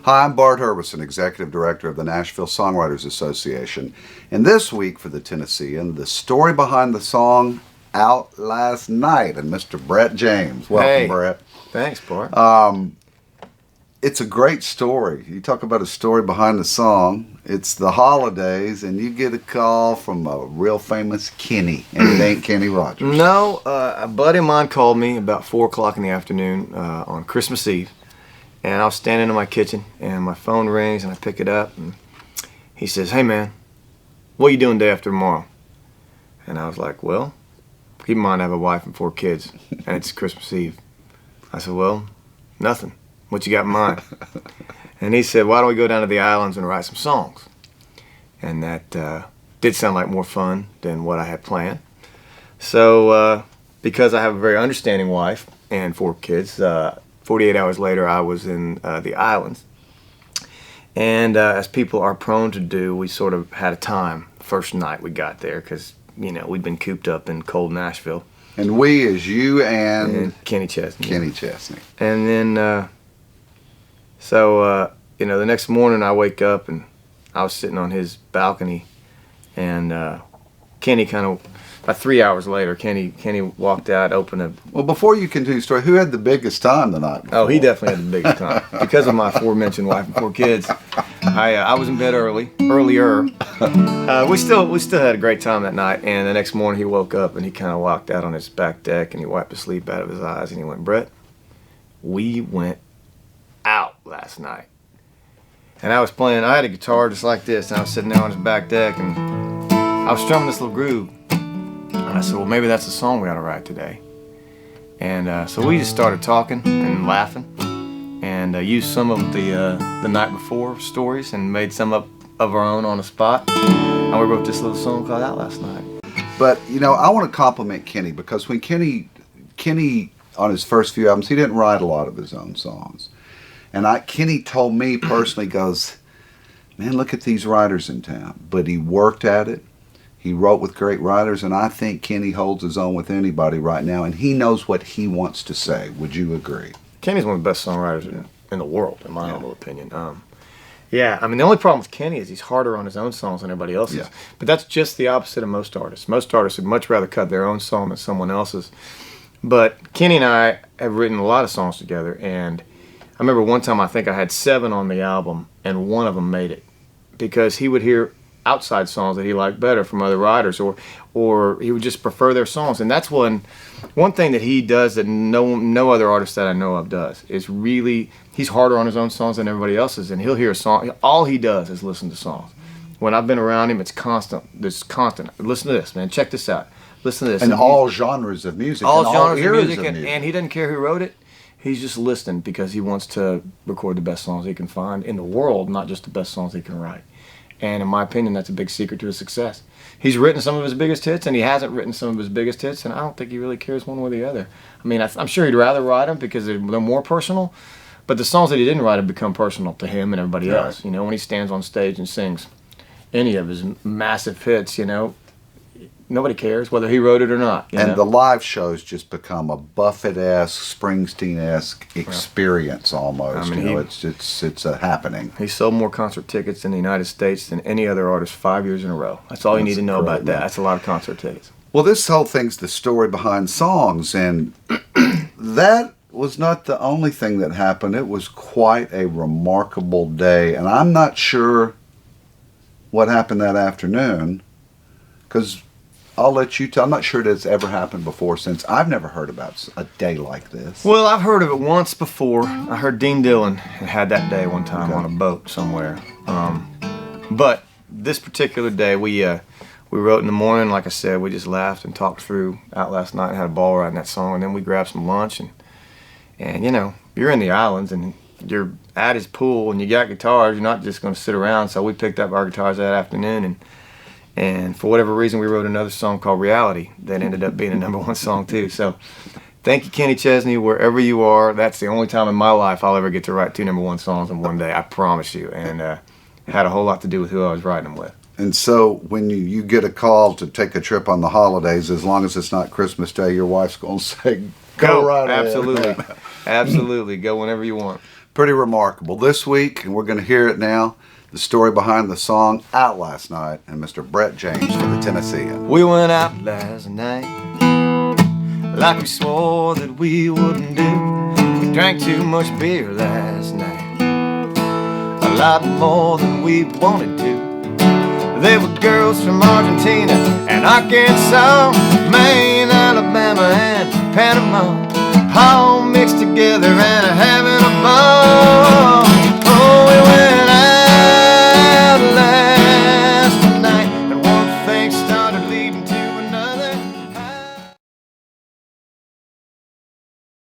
Hi, I'm Bart Herbison, Executive Director of the Nashville Songwriters Association. And this week for the Tennessean, the story behind the song Out Last Night, and Mr. Brett James. Welcome, Hey, Brett. thanks, Bart. It's a great story. You talk about a story behind the song. It's the holidays, and you get a call from a real famous Kenny, and it ain't Kenny Rogers. No, a buddy of mine called me about 4 o'clock in the afternoon on Christmas Eve, and I was standing in my kitchen, and my phone rings, and I pick it up, and he says, "Hey, man, what are you doing day after tomorrow?" And I was like, "Well, keep in mind I have a wife and 4 kids, and it's Christmas Eve." I said, "Well, nothing. What you got in mind?" And he said, "Why don't we go down to the islands and write some songs?" And that did sound like more fun than what I had planned. So because I have a very understanding wife and 4 kids, 48 hours later I was in the islands. And as people are prone to do, we sort of had a time the first night we got there because, you know, we'd been cooped up in cold Nashville. And we is you and Kenny Chesney. Kenny Chesney. And then, you know, the next morning I wake up and I was sitting on his balcony, and Kenny kind of, about 3 hours later, Kenny walked out, opened a... Well, before you continue the story, who had the biggest time the night before? Oh, he definitely had the biggest time. Because of my aforementioned wife and 4 kids, I was in bed earlier. We still had a great time that night, and the next morning he woke up and he kind of walked out on his back deck and he wiped the sleep out of his eyes and he went, "Brett, we went out last night." And I had a guitar just like this, and I was sitting there on his back deck and I was strumming this little groove. And I said, "Well, maybe that's the song we ought to write today." And so we just started talking and laughing, and used some of the night before stories and made some up of our own on the spot. And we wrote this little song called Out Last Night. But, you know, I want to compliment Kenny, because when Kenny on his first few albums, he didn't write a lot of his own songs. And Kenny told me personally, goes, "Man, look at these writers in town." But he worked at it. He wrote with great writers, and I think Kenny holds his own with anybody right now, and he knows what he wants to say. Would you agree? Kenny's one of the best songwriters in the world, in my humble opinion. Yeah, I mean, the only problem with Kenny is he's harder on his own songs than everybody else's. Yeah. But that's just the opposite of most artists. Most artists would much rather cut their own song than someone else's. But Kenny and I have written a lot of songs together, and I remember one time I think I had 7 on the album, and one of them made it. Because he would hear outside songs that he liked better from other writers, or he would just prefer their songs. And that's one thing that he does that no other artist that I know of does, is really, he's harder on his own songs than everybody else's, and he'll hear a song, all he does is listen to songs. When I've been around him, it's constant. Listen to this, man, check this out, listen to this. And all genres of music, all and genres all of eras music, and he doesn't care who wrote it. He's just listening because he wants to record the best songs he can find in the world, not just the best songs he can write. And in my opinion, that's a big secret to his success. He's written some of his biggest hits, and he hasn't written some of his biggest hits, and I don't think he really cares one way or the other. I mean, I'm sure he'd rather write them because they're more personal, but the songs that he didn't write have become personal to him and everybody else. You know, when he stands on stage and sings any of his massive hits, you know, nobody cares whether he wrote it or not. And the live shows just become a Buffett-esque, Springsteen-esque experience almost. I mean, you know, it's a happening. He sold more concert tickets in the United States than any other artist 5 years in a row. That's all you need to know about that. That's a lot of concert tickets. Well, this whole thing's the story behind songs, and that was not the only thing that happened. It was quite a remarkable day, and I'm not sure what happened that afternoon, because I'll let you tell. I'm not sure that it's ever happened before, since I've never heard about a day like this. Well, I've heard of it once before. I heard Dean Dillon had that day one time on a boat somewhere. But this particular day, we wrote in the morning. Like I said, we just laughed and talked through Out Last Night and had a ball writing that song. And then we grabbed some lunch, and you know, you're in the islands and you're at his pool and you got guitars. You're not just going to sit around. So we picked up our guitars that afternoon, and for whatever reason, we wrote another song called Reality that ended up being a #1 song too. So thank you, Kenny Chesney, wherever you are. That's the only time in my life I'll ever get to write 2 #1 songs in one day, I promise you. And it had a whole lot to do with who I was writing them with. And so when you get a call to take a trip on the holidays, as long as it's not Christmas Day, your wife's going to say, go right ahead. Absolutely. Absolutely. Go whenever you want. pretty remarkable. This week, and we're going to hear it now, the story behind the song Out Last Night, and Mr. Brett James for the Tennessean. We went out last night like we swore that we wouldn't do. We drank too much beer last night, a lot more than we wanted to. There were girls from Argentina and Arkansas, Maine, Alabama, and Panama, all mixed together and having a ball.